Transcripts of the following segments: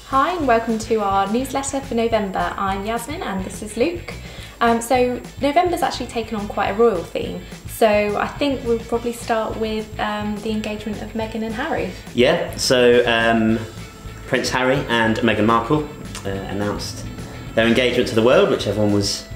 Hi and welcome to our newsletter for November. I'm Yasmin and this is Luke. So November's actually taken on quite a royal theme, so I think we'll probably start with the engagement of Meghan and Harry. Yeah, so Prince Harry and Meghan Markle announced their engagement to the world, which everyone was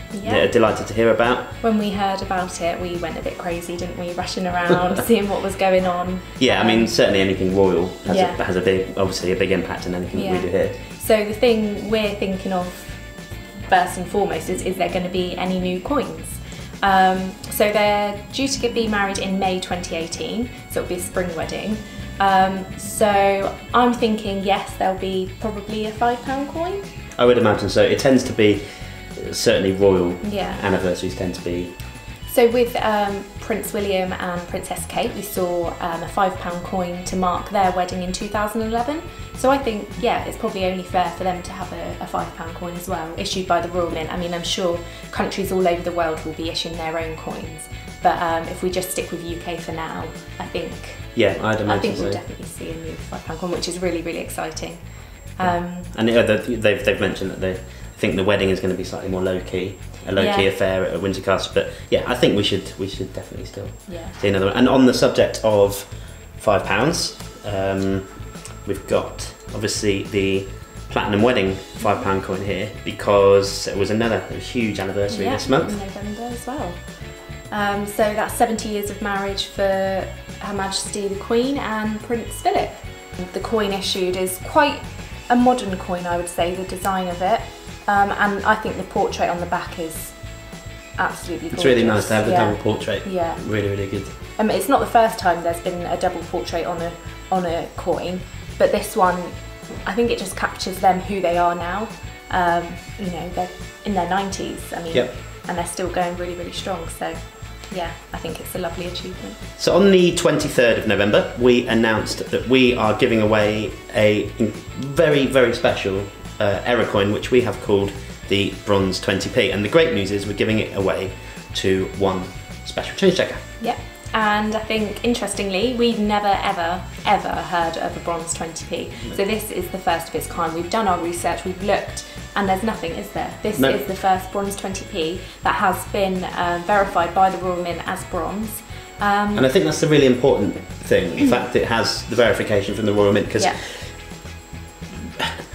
delighted to hear about. When we heard about it, we went a bit crazy, didn't we? Rushing around, seeing what was going on. Yeah, I mean, certainly anything royal has obviously a big impact on anything that we do here. So the thing we're thinking of first and foremost is there going to be any new coins? So they're due to be married in May 2018, so it'll be a spring wedding. So I'm thinking, yes, there'll be probably a £5 coin. I would imagine so. It tends to be, certainly royal anniversaries tend to be. So with Prince William and Princess Kate, we saw a £5 coin to mark their wedding in 2011. So I think, yeah, it's probably only fair for them to have a £5 coin as well, issued by the Royal Mint. I mean, I'm sure countries all over the world will be issuing their own coins. But if we just stick with UK for now, I think we'll definitely see a new £5 coin, which is really, really exciting. And they've mentioned that they think the wedding is going to be slightly more low-key, a low-key affair at Windsor Castle. But yeah, I think we should definitely still see another one. And on the subject of £5, we've got obviously the platinum wedding £5 coin here, because it was another huge anniversary this month. In November as well. So that's 70 years of marriage for Her Majesty the Queen and Prince Philip. The coin issued is quite a modern coin, I would say, the design of it. And I think the portrait on the back is absolutely gorgeous. It's really nice to have the double portrait. Yeah. Really, really good. It's not the first time there's been a double portrait on a coin, but this one, I think it just captures them, who they are now. You know, they're in their 90s, I mean, and they're still going really, really strong. So yeah, I think it's a lovely achievement. So on the 23rd of November, we announced that we are giving away a very, very special error coin, which we have called the Bronze 20p. And the great news is we're giving it away to one special change checker. Yep. And I think, interestingly, we've never, ever, ever heard of a Bronze 20p. No. So this is the first of its kind. We've done our research, we've looked, and there's nothing, is there? This is the first Bronze 20p that has been verified by the Royal Mint as bronze. And I think that's the really important thing, the fact that it has the verification from the Royal Mint, because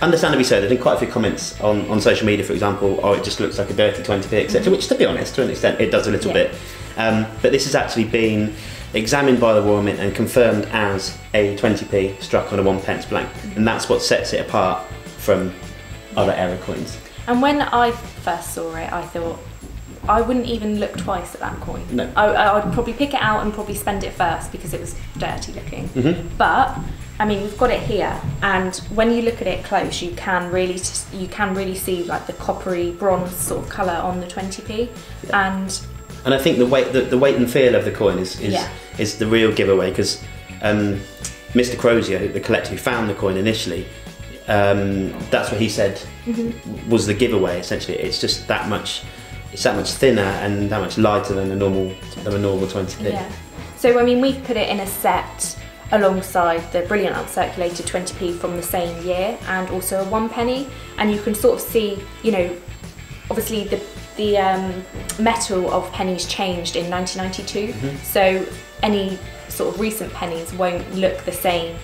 understandably so, there's been quite a few comments on social media, for example, it just looks like a dirty 20p, etc., which, to be honest, to an extent, it does a little bit. But this has actually been examined by the Royal Mint and confirmed as a 20p struck on a 1p blank. And that's what sets it apart from other error coins. And when I first saw it, I thought, I wouldn't even look twice at that coin. No. I'd probably pick it out and probably spend it first because it was dirty looking. But I mean, we've got it here, and when you look at it close, you can really see like the coppery bronze sort of colour on the 20p, and I think the weight and feel of the coin is the real giveaway, because Mr. Crozier, the collector who found the coin initially, that's what he said was the giveaway. Essentially, it's just that much. It's that much thinner and that much lighter than a normal 20p. Yeah. So I mean, we've put it in a set alongside the brilliant uncirculated 20p from the same year, and also a 1p, and you can sort of see, you know, obviously the metal of pennies changed in 1992, so any sort of recent pennies won't look the same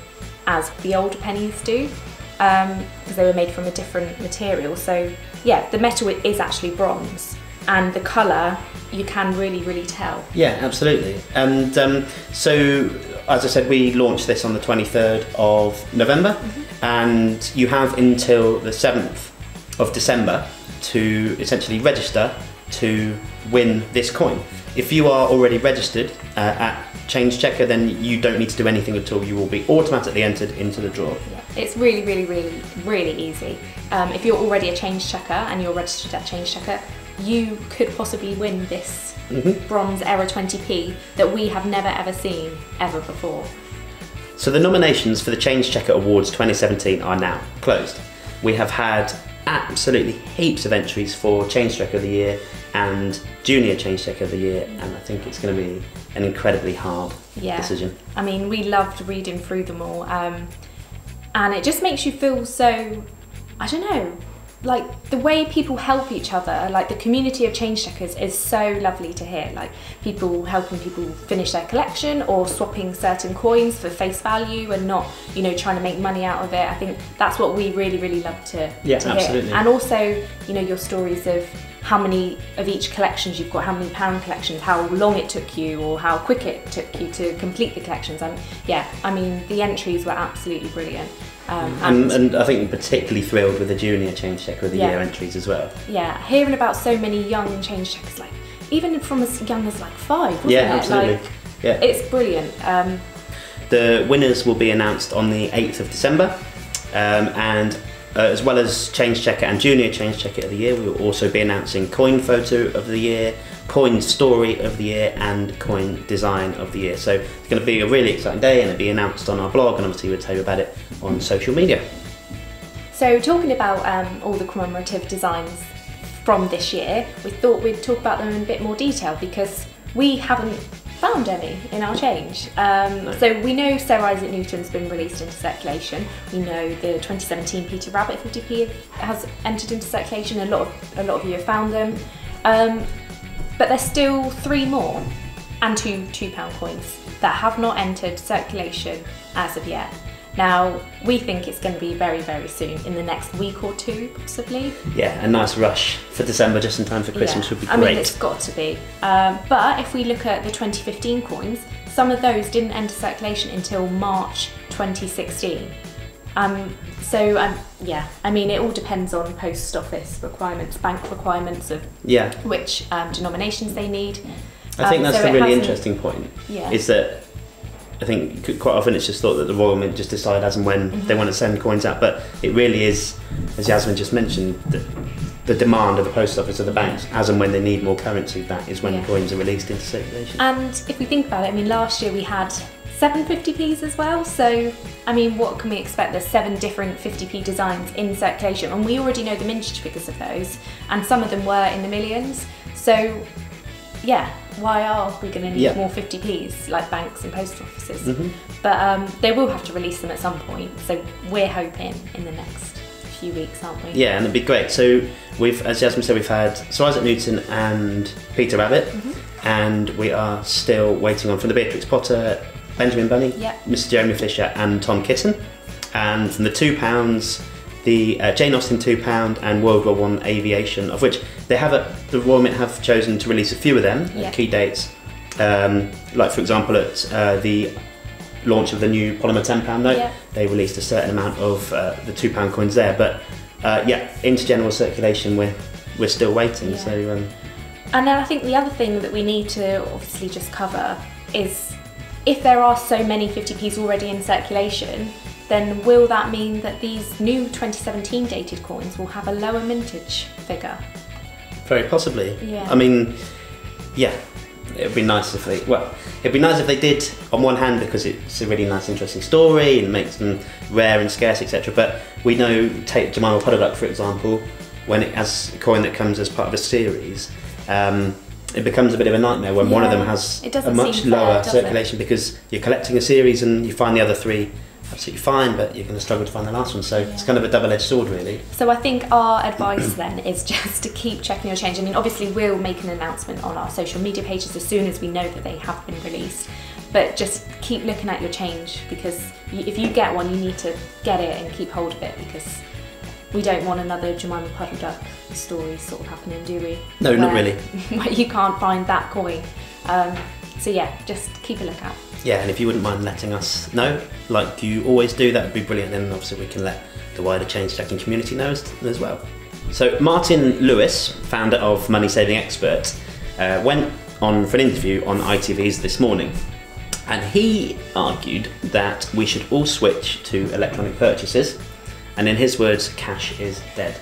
as the older pennies do, because they were made from a different material. So yeah, the metal is actually bronze, and the colour you can really, really tell. Yeah, absolutely. And so, as I said, we launched this on the 23rd of November, and you have until the 7th of December to essentially register to win this coin. If you are already registered at Change Checker, then you don't need to do anything at all. You will be automatically entered into the draw. Yeah. It's really, really, really, really easy. If you're already a Change Checker and you're registered at Change Checker, you could possibly win this bronze error 20p that we have never ever seen ever before. So the nominations for the Change Checker Awards 2017 are now closed. We have had absolutely heaps of entries for Change Checker of the Year and Junior Change Checker of the Year, and I think it's going to be an incredibly hard decision. I mean, we loved reading through them all, and it just makes you feel so, I don't know, like the way people help each other, like the community of change checkers is so lovely to hear. Like people helping people finish their collection or swapping certain coins for face value and not, you know, trying to make money out of it. I think that's what we really, really love to hear. And also, you know, your stories of how many of each collections you've got, how many pound collections, how long it took you or how quick it took you to complete the collections. And yeah, I mean, the entries were absolutely brilliant. And I think I'm particularly thrilled with the Junior Change Checker of the Year entries as well. Yeah, hearing about so many young change checkers, like even from as young as like 5, wasn't it? Absolutely. Like, it's brilliant. The winners will be announced on the 8th of December, and as well as Change Checker and Junior Change Checker of the Year, we will also be announcing Coin Photo of the Year, Coin Story of the Year, and Coin Design of the Year. So it's going to be a really exciting day, and it'll be announced on our blog, and obviously we'll tell you about it on social media. So talking about all the commemorative designs from this year, we thought we'd talk about them in a bit more detail because we haven't found any in our change. So we know Sir Isaac Newton's been released into circulation. We know the 2017 Peter Rabbit 50p has entered into circulation. A lot of you have found them. But there's still 3 more and 2 £2 coins that have not entered circulation as of yet. Now, we think it's going to be very, very soon, in the next week or 2, possibly. Yeah, a nice rush for December, just in time for Christmas, would be great. I mean, it's got to be. But if we look at the 2015 coins, some of those didn't enter circulation until March 2016. Yeah, I mean, it all depends on post office requirements, bank requirements of which denominations they need. I think that's the really interesting point, is that I think quite often it's just thought that the Royal Mint just decide as and when they want to send coins out, but it really is, as Yasmin just mentioned, the demand of the post office or the banks, as and when they need more currency, that is when coins are released into circulation. And if we think about it, I mean, last year we had 7 50p's as well, so I mean, what can we expect? There's 7 different 50p designs in circulation, and we already know the mintage figures of those, and some of them were in the millions. So yeah, why are we going to need more 50p's like banks and post offices? But they will have to release them at some point, so we're hoping in the next few weeks, aren't we? Yeah, and it'd be great. So we've, as Yasmin said, we've had Sir Isaac Newton and Peter Rabbit, and we are still waiting on from the Beatrix Potter, Benjamin Bunny, Mr. Jeremy Fisher and Tom Kitten. And from the £2, the Jane Austen £2 and World War I Aviation, of which they have the Royal Mint have chosen to release a few of them at key dates. Like for example at the launch of the new polymer £10 note, they released a certain amount of the £2 coins there. But into general circulation we're still waiting. So and then I think the other thing that we need to obviously just cover is, if there are so many 50p's already in circulation, then will that mean that these new 2017 dated coins will have a lower mintage figure? Very possibly. Yeah. I mean, it'd be nice if they did, on one hand, because it's a really nice, interesting story and makes them rare and scarce, etc. But we know, take Jemima Puddleduck for example, when it has a coin that comes as part of a series, it becomes a bit of a nightmare when one of them has a much lower circulation, because you're collecting a series and you find the other 3 absolutely fine, but you're going to struggle to find the last one. So it's kind of a double-edged sword, really. So I think our advice then is just to keep checking your change. I mean, obviously we'll make an announcement on our social media pages as soon as we know that they have been released, but just keep looking at your change, because if you get one, you need to get it and keep hold of it, because we don't want another Jemima Puddleduck story sort of happening, do we? No, not really. Where you can't find that coin. So yeah, just keep a lookout. Yeah, and if you wouldn't mind letting us know, like you always do, that would be brilliant. Then obviously we can let the wider change checking community know as well. So Martin Lewis, founder of Money Saving Expert, went on for an interview on ITV's This Morning, and he argued that we should all switch to electronic purchases, and in his words, cash is dead.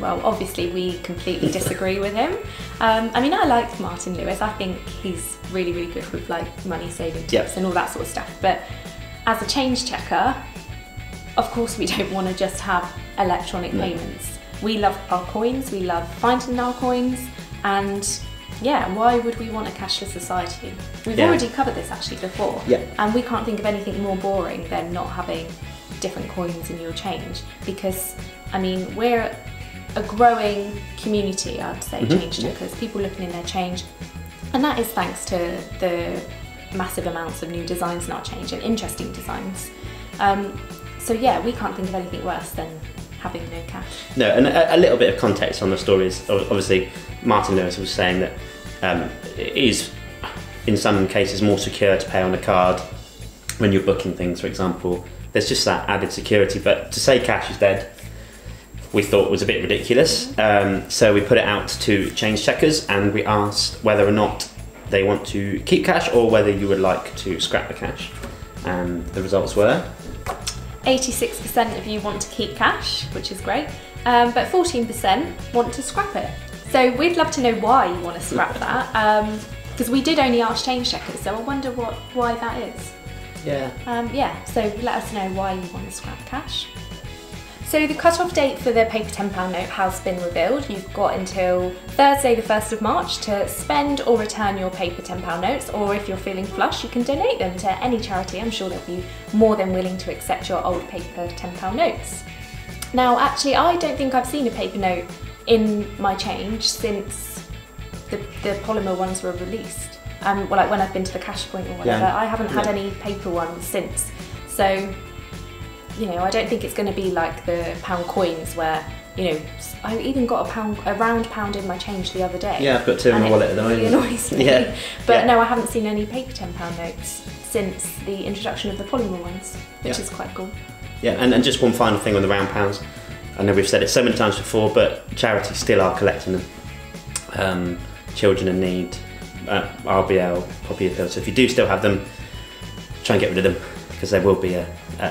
Well, obviously we completely disagree with him. I mean, I like Martin Lewis. I think he's really, really good with like money saving tips and all that sort of stuff. But as a change checker, of course we don't want to just have electronic payments. We love our coins, we love finding our coins, And yeah, why would we want a cashless society? We've already covered this actually before, and we can't think of anything more boring than not having different coins in your change, because I mean, we're a growing community, I'd say, change checkers, people looking in their change, and that is thanks to the massive amounts of new designs in our change and interesting designs. So yeah, we can't think of anything worse than having no cash. No, and a little bit of context on the stories. Obviously, Martin Lewis was saying that it is, in some cases, more secure to pay on a card when you're booking things, for example. There's just that added security, but to say cash is dead, we thought was a bit ridiculous. So we put it out to change checkers, and we asked whether or not they want to keep cash or whether you would like to scrap the cash. And the results were 86% of you want to keep cash, which is great, but 14% want to scrap it. So we'd love to know why you want to scrap that, because we did only ask change checkers, so I wonder why that is. Yeah. So let us know why you want to scrap cash. So the cut-off date for the paper £10 note has been revealed. You've got until Thursday the 1st of March to spend or return your paper £10 notes, or if you're feeling flush, you can donate them to any charity. I'm sure they'll be more than willing to accept your old paper £10 notes. Now, actually, I don't think I've seen a paper note in my change since the polymer ones were released. Well, like when I've been to the cash point or whatever, I haven't had any paper ones since. So, you know, I don't think it's going to be like the pound coins where, you know, I even got a round pound in my change the other day. Yeah, I've got two in my wallet at the moment. It really annoys me. But no, I haven't seen any paper £10 notes since the introduction of the polymer ones, which is quite cool. Yeah, and just one final thing on the round pounds. I know we've said it so many times before, but charities still are collecting them. Children in Need, RBL, Poppy Appeal. So if you do still have them, try and get rid of them, because there will be a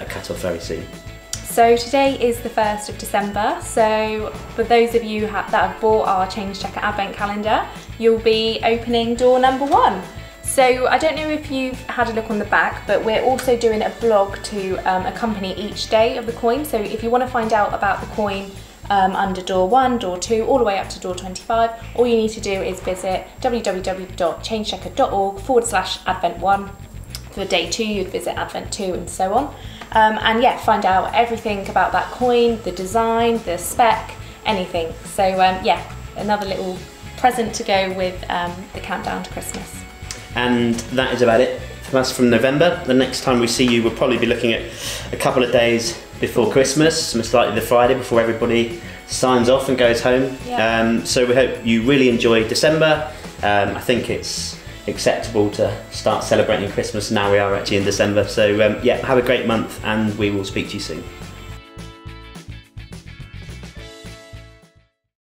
cut-off very soon. So today is the 1st of December, so for those of you that have bought our Change Checker Advent Calendar, you'll be opening door number 1. So I don't know if you've had a look on the back, but we're also doing a blog to accompany each day of the coin. So if you want to find out about the coin under door 1, door 2, all the way up to door 25, all you need to do is visit www.changechecker.org/Advent1. For day 2, you'd visit Advent 2 and so on. And yeah, find out everything about that coin, the design, the spec, anything. So yeah, another little present to go with the countdown to Christmas. And that is about it from us from November. The next time we see you, we'll probably be looking at a couple of days before Christmas, most likely the Friday before everybody signs off and goes home. Yeah. So we hope you really enjoy December. I think it's acceptable to start celebrating Christmas now we are actually in December. So yeah, have a great month, and we will speak to you soon.